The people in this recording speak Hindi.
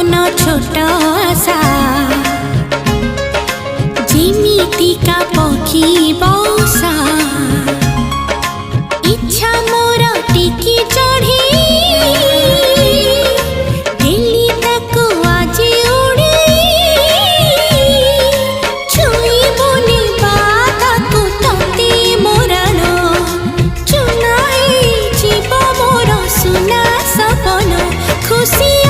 मन छोट आशा जिमितिका पक्षी बसा इच्छा मोर टिकी चढ़ी दिल्ली ताको आज उड़ी छुई बुनी बाताको तते मोरान चुनाई जीव मोर सुना सपन खुशी